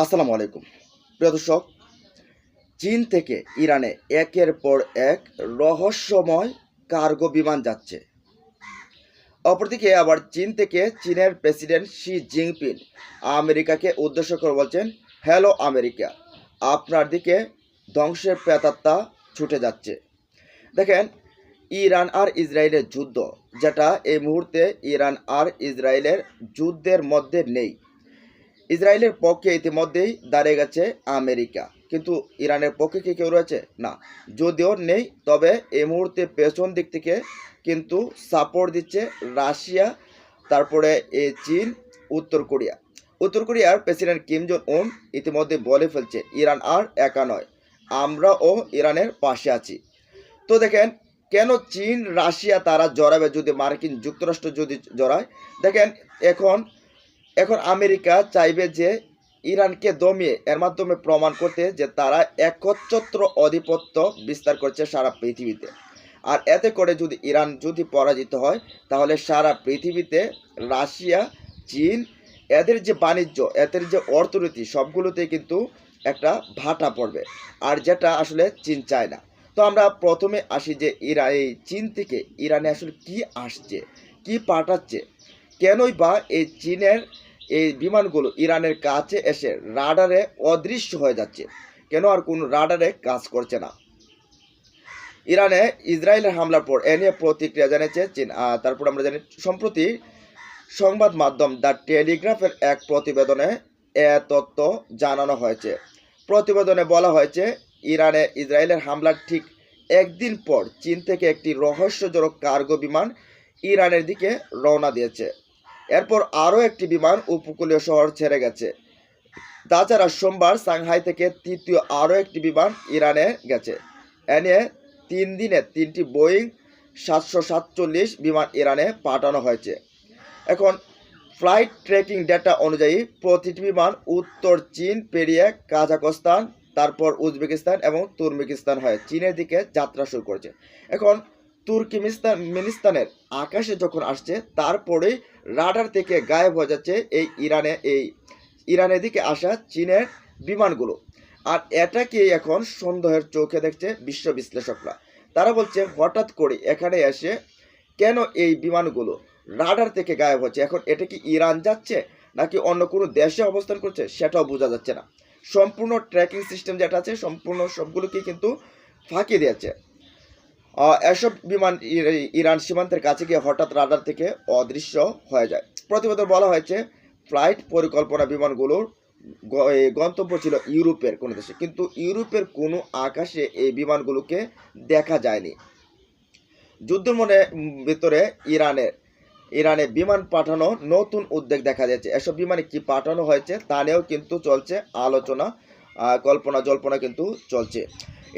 আসসালামু আলাইকুম প্রিয় দর্শক। চীন থেকে ইরানে একের পর এক রহস্যময় কার্গো বিমান যাচ্ছে। অপরদিকে আবার চীন থেকে চীনের প্রেসিডেন্ট শি জিনপিং আমেরিকাকে উদ্দেশ্য করে বলছেন, হ্যালো আমেরিকা, আপনার দিকে ধ্বংসের প্রেতাত্মা ছুটে যাচ্ছে। দেখেন, ইরান আর ইসরায়েলের যুদ্ধ, যেটা এই মুহূর্তে ইরান আর ইসরায়েলের যুদ্ধের মধ্যে নেই। ইসরায়েলের পক্ষে ইতিমধ্যেই দাঁড়িয়ে গেছে আমেরিকা, কিন্তু ইরানের পক্ষে কি কেউ রয়েছে? না। যদিও নেই, তবে এই মুহূর্তে পেছন দিক থেকে কিন্তু সাপোর্ট দিচ্ছে রাশিয়া, তারপরে চীন, উত্তর কোরিয়া। উত্তর কোরিয়ার প্রেসিডেন্ট কিম জং উন ইতিমধ্যে বলে ফেলছে, ইরান আর একা নয়, আমরাও ইরানের পাশে আছি। তো দেখেন, কেন চীন রাশিয়া তারা জড়াবে যদি মার্কিন যুক্তরাষ্ট্র যদি জড়ায়? দেখেন, এখন আমেরিকা চাইবে যে ইরানকে দমিয়ে এর মাধ্যমে প্রমাণ করতে যে তারা একচ্ছত্র আধিপত্য বিস্তার করছে সারা পৃথিবীতে। আর এতে করে যদি ইরান যদি পরাজিত হয়, তাহলে সারা পৃথিবীতে রাশিয়া, চীন, এদের যে বাণিজ্য, এদের যে অর্থনীতি, সবগুলোতে কিন্তু একটা ভাটা পড়বে, আর যেটা আসলে চীন চায় না। তো আমরা প্রথমে আসি যে এই চীন থেকে ইরানে আসলে কি আসছে, কি পাঠাচ্ছে, কেনই বা এই চীনের এই বিমানগুলো ইরানের কাছে এসে রাডারে অদৃশ্য হয়ে যাচ্ছে, কেন আর কোনো রাডারে কাজ করছে না। ইরানে ইসরায়েলের হামলার পর এ নিয়ে প্রতিক্রিয়া জানিয়েছে চীন। তারপর আমরা জানি, সম্প্রতি সংবাদ মাধ্যম দ্য টেলিগ্রাফের এক প্রতিবেদনে এ তথ্য জানানো হয়েছে। প্রতিবেদনে বলা হয়েছে, ইরানে ইসরায়েলের হামলার ঠিক একদিন পর চীন থেকে একটি রহস্যজনক কার্গো বিমান ইরানের দিকে রওনা দিয়েছে। এরপর আরও একটি বিমান উপকূলীয় শহর ছেড়ে গেছে। তাছাড়া সোমবার সাংহাই থেকে তৃতীয় আরও একটি বিমান ইরানে গেছে। এ নিয়ে 3 দিনে 3টি বোয়িং 747 বিমান ইরানে পাঠানো হয়েছে। এখন ফ্লাইট ট্র্যাকিং ডেটা অনুযায়ী প্রতিটি বিমান উত্তর চীন পেরিয়ে কাজাখস্তান, তারপর উজবেকিস্তান এবং তুর্কমেনিস্তান হয়ে চীনের দিকে যাত্রা শুরু করেছে। এখন তুর্কমেনিস্তানের আকাশে যখন আসছে, তারপরেই রাডার থেকে গায়েব হয়ে যাচ্ছে এই ইরানের দিকে আসা চীনের বিমানগুলো। আর এটাকে এখন সন্দেহের চোখে দেখছে বিশ্ব বিশ্লেষকরা। তারা বলছে, হঠাৎ করে এখানে এসে কেন এই বিমানগুলো রাডার থেকে গায়েব হচ্ছে? এখন এটা কি ইরান যাচ্ছে নাকি অন্য কোনো দেশে অবস্থান করছে, সেটাও বোঝা যাচ্ছে না। সম্পূর্ণ ট্র্যাকিং সিস্টেম যেটা আছে, সম্পূর্ণ সবগুলোকে কিন্তু ফাঁকি দিয়েছে। এসব বিমান ইরান সীমান্তের কাছে গিয়ে হঠাৎ রাডার থেকে অদৃশ্য হয়ে যায়। প্রতিবেদন বলা হয়েছে, ফ্লাইট পরিকল্পনা বিমানগুলোর গন্তব্য ছিল ইউরোপের কোনো দেশে, কিন্তু ইউরোপের কোনো আকাশে এই বিমানগুলোকে দেখা যায়নি। যুদ্ধের ভিতরে ইরানে বিমান পাঠানো নতুন উদ্যোগ দেখা যাচ্ছে। এসব বিমানে কি পাঠানো হয়েছে তা নিয়েও কিন্তু চলছে আলোচনা, কল্পনা জল্পনা কিন্তু চলছে।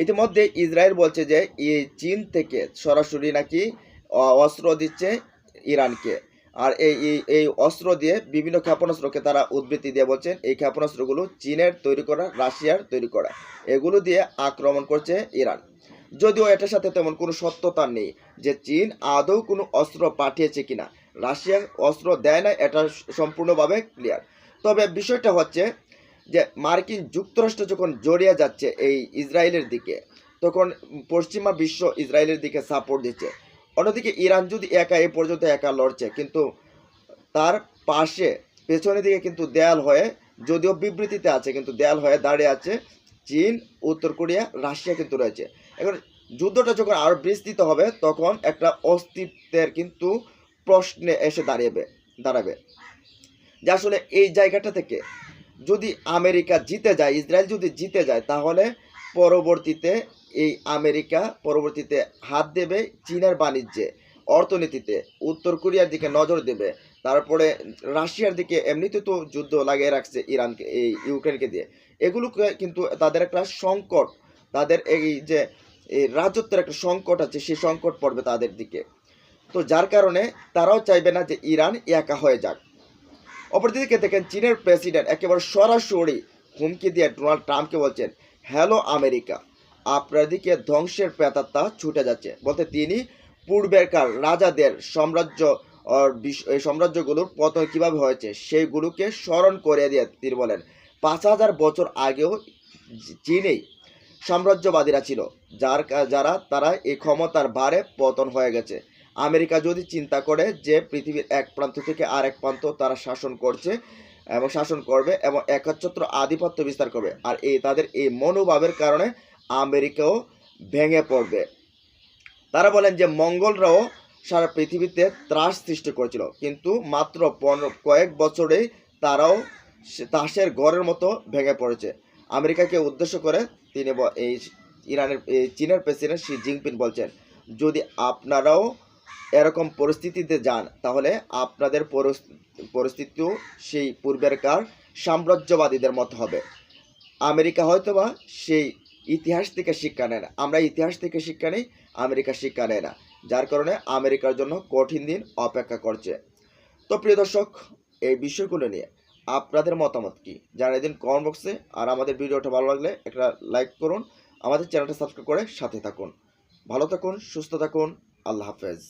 ইতিমধ্যে ইসরায়েল বলছে যে এই চীন থেকে সরাসরি নাকি অস্ত্র দিচ্ছে ইরানকে, আর এই অস্ত্র দিয়ে বিভিন্ন ক্ষেপণাস্ত্রকে তারা উদ্ধৃতি দিয়ে বলছেন, এই ক্ষেপণাস্ত্রগুলো চীনের তৈরি করা, রাশিয়ার তৈরি করা, এগুলো দিয়ে আক্রমণ করছে ইরান। যদিও এটার সাথে তেমন কোনো সত্যতা নেই যে চীন আদৌ কোনো অস্ত্র পাঠিয়েছে কিনা, রাশিয়া অস্ত্র দেয় না, এটা সম্পূর্ণভাবে ক্লিয়ার। তবে বিষয়টা হচ্ছে যে মার্কিন যুক্তরাষ্ট্র যখন জড়িয়ে যাচ্ছে এই ইসরায়েলের দিকে, তখন পশ্চিমা বিশ্ব ইসরায়েলের দিকে সাপোর্ট দিচ্ছে। অন্যদিকে ইরান যদি এ পর্যন্ত একা লড়ছে, কিন্তু তার পাশে পেছনের দিকে কিন্তু দেয়াল হয়ে, যদিও বিবৃতিতে আছে, কিন্তু দেয়াল হয়ে দাঁড়িয়ে আছে চীন, উত্তর কোরিয়া, রাশিয়া কিন্তু রয়েছে। এখন যুদ্ধটা যখন আরও বিস্তৃত হবে, তখন একটা অস্তিত্বের কিন্তু প্রশ্নে এসে দাঁড়াবে যে আসলে এই জায়গাটা থেকে যদি আমেরিকা জিতে যায়, ইসরায়েল যদি জিতে যায়, তাহলে পরবর্তীতে এই আমেরিকা হাত দেবে চীনের বাণিজ্যে, অর্থনীতিতে, উত্তর কোরিয়ার দিকে নজর দেবে, তারপরে রাশিয়ার দিকে এমনিতে তো যুদ্ধ লাগিয়ে রাখছে ইরানকে, এই ইউক্রেনকে দিয়ে। এগুলোকে কিন্তু তাদের একটা সংকট, তাদের এই যে এই রাজত্বের একটা সংকট আছে, সেই সংকট পড়বে তাদের দিকে। তো যার কারণে তারাও চাইবে না যে ইরান একা হয়ে যাক। অপরদিকে দেখেন, চীনের প্রেসিডেন্ট একেবারে সরাসরি হুমকি দিয়ে ডোনাল্ড ট্রাম্পকে বলছেন, হ্যালো আমেরিকা, আপনার দিকে ধ্বংসের প্রেতাত্মা ছুটে যাচ্ছে। বলতে তিনি পূর্বেরকার রাজাদের সাম্রাজ্যগুলোর পতন কীভাবে হয়েছে সেইগুলোকে স্মরণ করে দিয়ে তিনি বলেন, 5000 বছর আগেও চীনেই সাম্রাজ্যবাদীরা ছিল, তারা এই ক্ষমতার ভারে পতন হয়ে গেছে। আমেরিকা যদি চিন্তা করে যে পৃথিবীর এক প্রান্ত থেকে আরেক প্রান্ত তারা শাসন করছে এবং শাসন করবে এবং একচ্ছত্র আধিপত্য বিস্তার করবে, আর তাদের এই মনোভাবের কারণে আমেরিকাও ভেঙে পড়বে। তারা বলেন যে মঙ্গলরাও সারা পৃথিবীতে ত্রাস সৃষ্টি করেছিল, কিন্তু মাত্র কয়েক বছরেই তারাও তাসের ঘরের মতো ভেঙে পড়েছে। আমেরিকাকে উদ্দেশ্য করে তিনি চীনের প্রেসিডেন্ট শি জিনপিং বলছেন, যদি আপনারাও এরকম পরিস্থিতিতে যান তাহলে আপনাদের পরিস্থিতিও সেই পূর্বেরকার সাম্রাজ্যবাদীদের মতো হবে। আমেরিকা হয়তোবা সেই ইতিহাস থেকে শিক্ষা নেয় না, আমরা ইতিহাস থেকে শিক্ষা নেই, আমেরিকা শিক্ষা নেয় না, যার কারণে আমেরিকার জন্য কঠিন দিন অপেক্ষা করছে। তো প্রিয় দর্শক, এই বিষয়গুলো নিয়ে আপনাদের মতামত কি জানিয়ে দিন কমেন্ট বক্সে। আর আমাদের ভিডিওটা ভালো লাগলে একটা লাইক করুন, আমাদের চ্যানেলটা সাবস্ক্রাইব করে সাথে থাকুন। ভালো থাকুন, সুস্থ থাকুন, আল্লাহ হাফেজ।